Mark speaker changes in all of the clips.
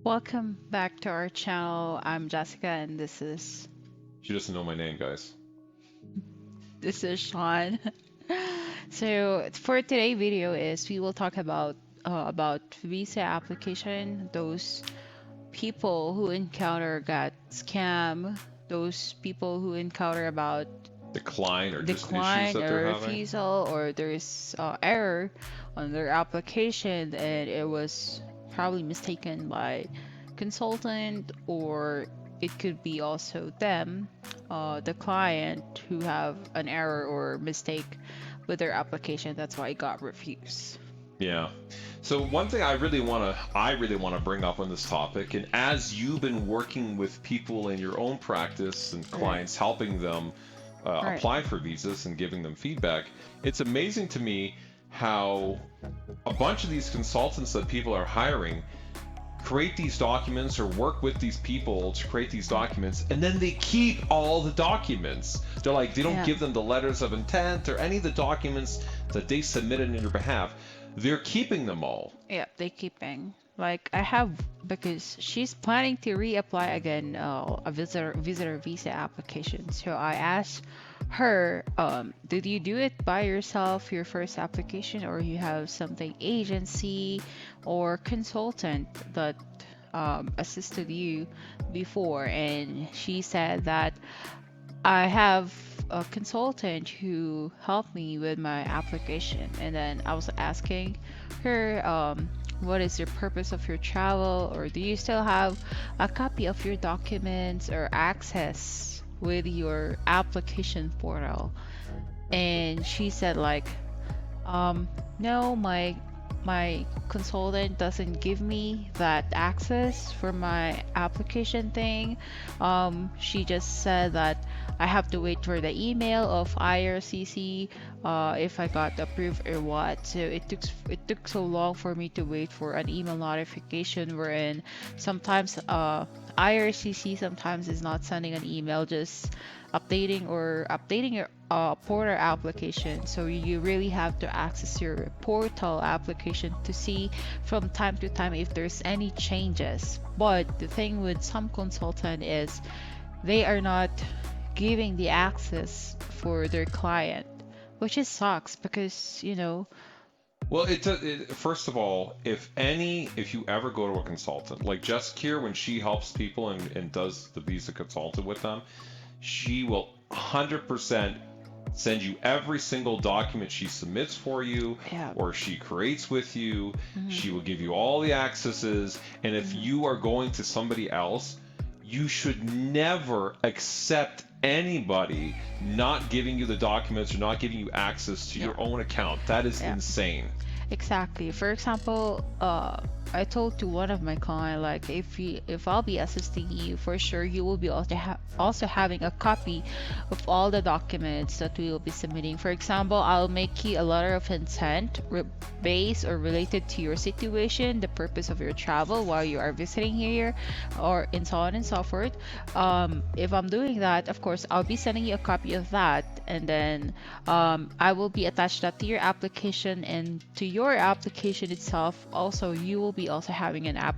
Speaker 1: Welcome back to our channel. I'm Jessica and
Speaker 2: She doesn't know my name, guys.
Speaker 1: this is Sean. So for today video is we will talk about visa application, those people who encounter got scam, those people who encounter about
Speaker 2: Decline or just issues
Speaker 1: decline
Speaker 2: that they're
Speaker 1: or
Speaker 2: having.
Speaker 1: refusal or there's error on their application and it was probably mistaken by consultant or it could be also them, the client who have an error or mistake with their application. That's why it got refused.
Speaker 2: Yeah. So one thing I really want to bring up on this topic, and as you've been working with people in your own practice and
Speaker 1: Right.
Speaker 2: clients, helping them
Speaker 1: Right.
Speaker 2: apply for visas and giving them feedback, it's amazing to me how a bunch of these consultants that people are hiring create these documents or work with these people to create these documents, and then they keep all the documents. They don't
Speaker 1: Yeah.
Speaker 2: give them the letters of intent or any of the documents that they submitted in your behalf. They're keeping them all.
Speaker 1: Yeah, they keeping. Like I have because she's planning to reapply again a visitor visa application. So I asked her, did you do it by yourself your first application or you have something agency or consultant that assisted you before? And she said that I have a consultant who helped me with my application, and then I was asking her, what is your purpose of your travel, or do you still have a copy of your documents or access with your application portal? And she said like, no, my consultant doesn't give me that access for my application thing. She just said that I have to wait for the email of IRCC if I got approved or what. So it took so long for me to wait for an email notification wherein sometimes IRCC sometimes is not sending an email, just updating your portal application. So you really have to access your portal application to see from time to time if there's any changes. But the thing with some consultant is they are not giving the access for their client, which is sucks because
Speaker 2: Well, first of all, if you ever go to a consultant, like Jess Kier, when she helps people and does the visa consultant with them, she will 100% send you every single document she submits for you
Speaker 1: yeah.
Speaker 2: or she creates with you.
Speaker 1: Mhm.
Speaker 2: She will give you all the accesses. And if
Speaker 1: Mhm.
Speaker 2: you are going to somebody else, you should never accept anybody not giving you the documents or not giving you access to
Speaker 1: Yeah.
Speaker 2: your own account. That is
Speaker 1: Yeah.
Speaker 2: insane.
Speaker 1: Exactly. For example, I told to one of my client like if I'll be assisting you, for sure you will be also having a copy of all the documents that we will be submitting. For example, I'll make you a letter of intent based or related to your situation, the purpose of your travel while you are visiting here, or and so on and so forth. If I'm doing that, of course, I'll be sending you a copy of that, and then I will be attached that to your application, and to your application itself also you will be also having an app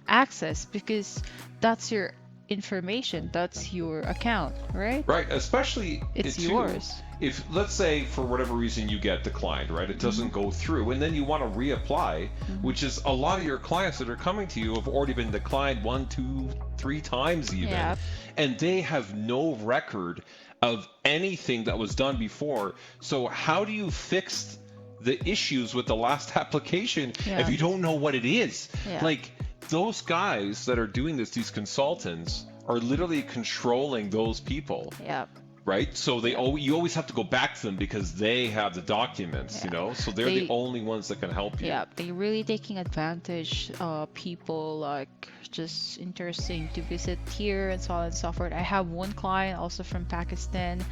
Speaker 1: access because that's your information, that's your account, right?
Speaker 2: Right, especially
Speaker 1: It's
Speaker 2: it too,
Speaker 1: yours.
Speaker 2: if let's say for whatever reason you get declined, right? It
Speaker 1: Hmm.
Speaker 2: doesn't go through, and then you want to reapply, which
Speaker 1: Hmm.
Speaker 2: is a lot of your clients that are coming to you have already been declined one, two, three times even,
Speaker 1: Yeah.
Speaker 2: and they have no record of anything that was done before. So how do you fix the issues with the last application if
Speaker 1: Yeah.
Speaker 2: you don't know what it is?
Speaker 1: Yeah.
Speaker 2: Like those guys that are doing this, these consultants, are literally controlling those people,
Speaker 1: Yeah.
Speaker 2: right? So
Speaker 1: Yeah.
Speaker 2: you always have to go back to them because they have the documents,
Speaker 1: Yeah.
Speaker 2: So they're the
Speaker 1: They
Speaker 2: only ones that can help you.
Speaker 1: yeah, they really taking advantage people like just interesting to visit here and so on and so forth. I have one client also from Pakistan.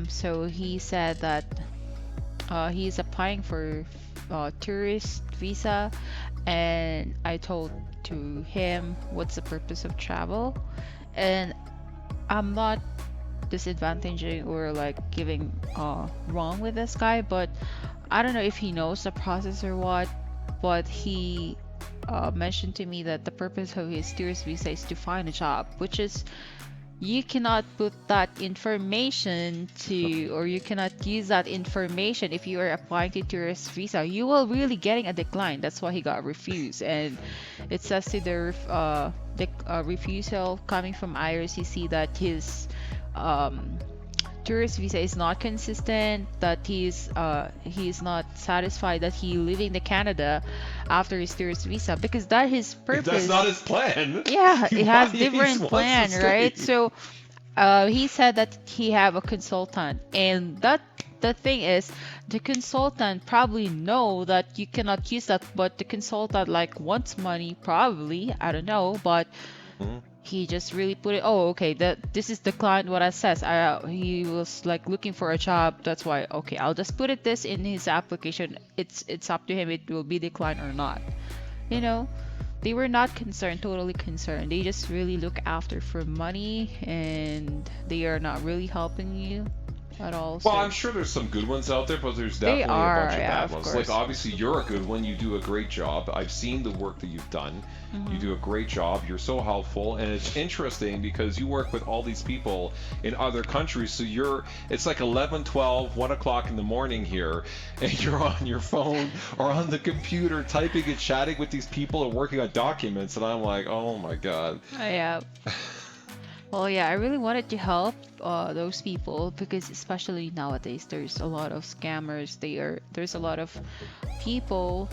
Speaker 1: So he said that he's applying for tourist visa, and I told to him what's the purpose of travel, and I'm not disadvantaging or like giving wrong with this guy, but I don't know if he knows the process or what, but he mentioned to me that the purpose of his tourist visa is to find a job, which is you cannot put that information to, or you cannot use that information if you are applying to tourist visa. You will really getting a decline. That's why he got refused, and it says to the refusal coming from IRCC that his um, tourist visa is not consistent, that he's not satisfied that he leaving the Canada after his tourist visa, because that his
Speaker 2: That's not
Speaker 1: purpose.
Speaker 2: his plan.
Speaker 1: Yeah, it
Speaker 2: Why
Speaker 1: has
Speaker 2: he
Speaker 1: different
Speaker 2: wants to
Speaker 1: plan, right?
Speaker 2: stay.
Speaker 1: So he said that he have a consultant, and that the thing is, the consultant probably know that you cannot use that, but the consultant like wants money, probably, I don't know, but
Speaker 2: Mhm.
Speaker 1: he just really put it, oh, okay, that this is the client what I says. He was like looking for a job, that's why, okay, I'll just put it this in his application. It's up to him, it will be declined or not, you know. They were not concerned, totally concerned. They just really look after for money, and they are not really helping you at all.
Speaker 2: Well,
Speaker 1: So
Speaker 2: I'm sure there's some good ones out there, but there's
Speaker 1: they
Speaker 2: definitely a
Speaker 1: are,
Speaker 2: bunch of
Speaker 1: yeah,
Speaker 2: bad
Speaker 1: of
Speaker 2: ones. Like,
Speaker 1: course.
Speaker 2: obviously, you're a good one. You do a great job. I've seen the work that you've done. You
Speaker 1: Hmm.
Speaker 2: do a great job. You're so helpful. And it's interesting because you work with all these people in other countries. So it's like 11, 12, 1 o'clock in the morning here, and you're on your phone or on the computer typing and chatting with these people and working on documents. And I'm like, oh my God.
Speaker 1: Yeah. Well, yeah, I really wanted to help those people because especially nowadays there's a lot of scammers. There's a lot of people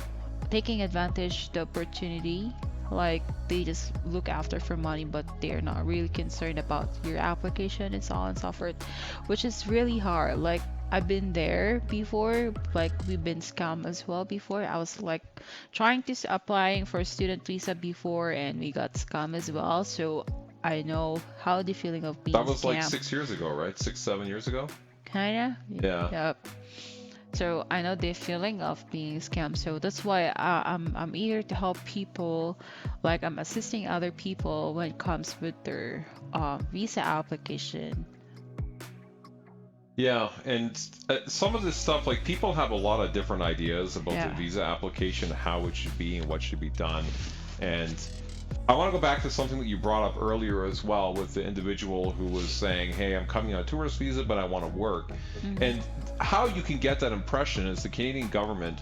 Speaker 1: taking advantage the opportunity. Like they just look after for money, but they're not really concerned about your application and so on and so forth, which is really hard. Like I've been there before, like we've been scammed as well before. I was like trying to applying for student visa before, and we got scammed as well. So I know how the feeling of
Speaker 2: That
Speaker 1: being
Speaker 2: was like
Speaker 1: scammed,
Speaker 2: 6 years ago, right? 6, 7 years ago?
Speaker 1: kinda.
Speaker 2: Yeah.
Speaker 1: Yep. So I know the feeling of being scammed. So that's why I'm eager to help people. Like I'm assisting other people when it comes with their visa application.
Speaker 2: Yeah, and some of this stuff, like people have a lot of different ideas about the
Speaker 1: Yeah.
Speaker 2: visa application, how it should be and what should be done. And I want to go back to something that you brought up earlier as well with the individual who was saying, hey, I'm coming on a tourist visa, but I want to work.
Speaker 1: Hmm.
Speaker 2: And how you can get that impression is the Canadian government.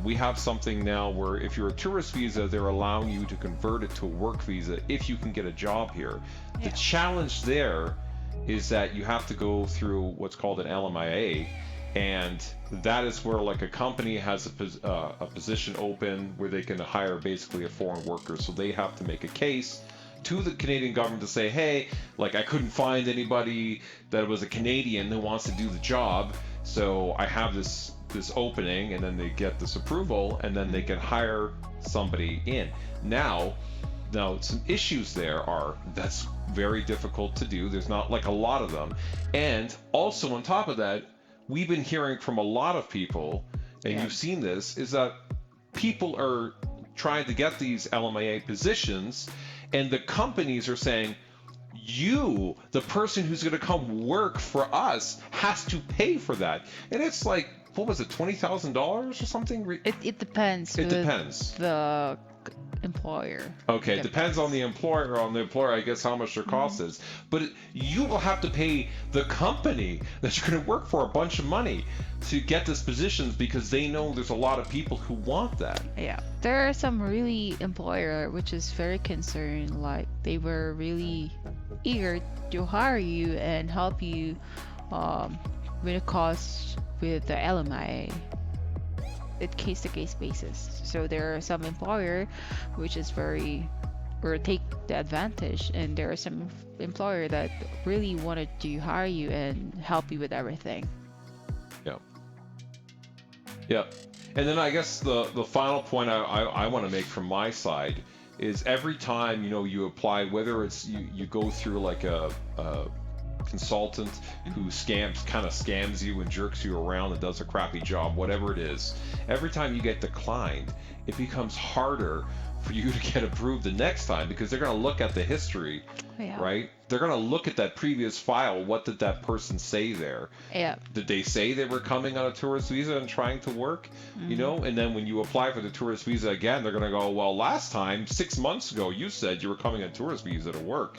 Speaker 2: We have something now where if you're a tourist visa, they're allowing you to convert it to a work visa if you can get a job here. The
Speaker 1: Yeah.
Speaker 2: challenge there is that you have to go through what's called an LMIA, and that is where like a company has a position open where they can hire basically a foreign worker. So they have to make a case to the Canadian government to say, hey, like I couldn't find anybody that was a Canadian who wants to do the job, so I have this opening, and then they get this approval, and then they can hire somebody in. Now, some issues there are that's very difficult to do. There's not like a lot of them. And also on top of that, we've been hearing from a lot of people, and
Speaker 1: Yeah.
Speaker 2: you've seen this, is that people are trying to get these LMIA positions, and the companies are saying, you, the person who's going to come work for us, has to pay for that. And it's like, what was it, $20,000 or something?
Speaker 1: It depends
Speaker 2: It
Speaker 1: with
Speaker 2: depends.
Speaker 1: the employer.
Speaker 2: Okay,
Speaker 1: It
Speaker 2: it depends on
Speaker 1: depends.
Speaker 2: the employer. On the employer, I guess how much their
Speaker 1: Hmm.
Speaker 2: cost is. But you will have to pay the company that you're going to work for a bunch of money to get this positions because they know there's a lot of people who want that.
Speaker 1: Yeah, there are some really employer which is very concerned. Like they were really eager to hire you and help you um, with a cost with the LMIA. It case to case basis. So there are some employer which is very or take the advantage, and there are some employer that really wanted to hire you and help you with everything.
Speaker 2: Yeah. Yeah. And then I guess the final point I want to make from my side is every time you apply, whether it's you go through like a consultant who scams you and jerks you around and does a crappy job, whatever it is, every time you get declined, it becomes harder for you to get approved the next time because they're going to look at the history,
Speaker 1: Yeah.
Speaker 2: right? they're gonna look at that previous file. What did that person say there?
Speaker 1: Yeah.
Speaker 2: Did they say they were coming on a tourist visa and trying to work?
Speaker 1: Mm-hmm.
Speaker 2: And then when you apply for the tourist visa again, they're gonna go, well, last time, 6 months ago, you said you were coming on tourist visa to work.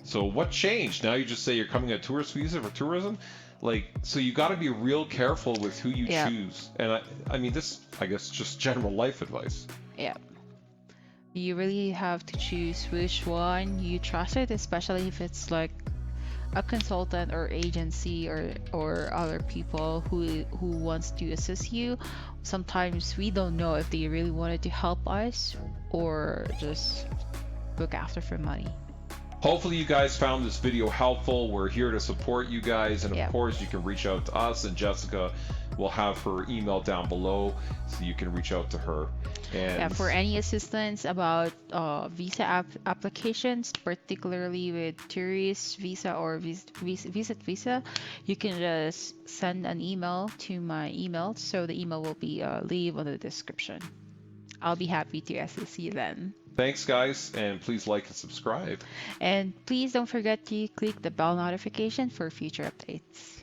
Speaker 2: So what changed? Now you just say you're coming on tourist visa for tourism? Like, so you got to be real careful with who you
Speaker 1: Yeah.
Speaker 2: choose. And I mean, this, I guess, just general life advice.
Speaker 1: Yeah. You really have to choose which one you trust it, especially if it's like a consultant or agency or other people who wants to assist you. Sometimes we don't know if they really wanted to help us or just look after for money.
Speaker 2: Hopefully you guys found this video helpful. We're here to support you guys, and of
Speaker 1: Yeah.
Speaker 2: course you can reach out to us, and Jessica will have her email down below so you can reach out to her.
Speaker 1: Yeah,
Speaker 2: And
Speaker 1: for any assistance about visa applications, particularly with tourist visa or visit visa, you can just send an email to my email. So the email will be leave on the description. I'll be happy to assist you then.
Speaker 2: thanks, guys, and please like and subscribe.
Speaker 1: And please don't forget to click the bell notification for future updates.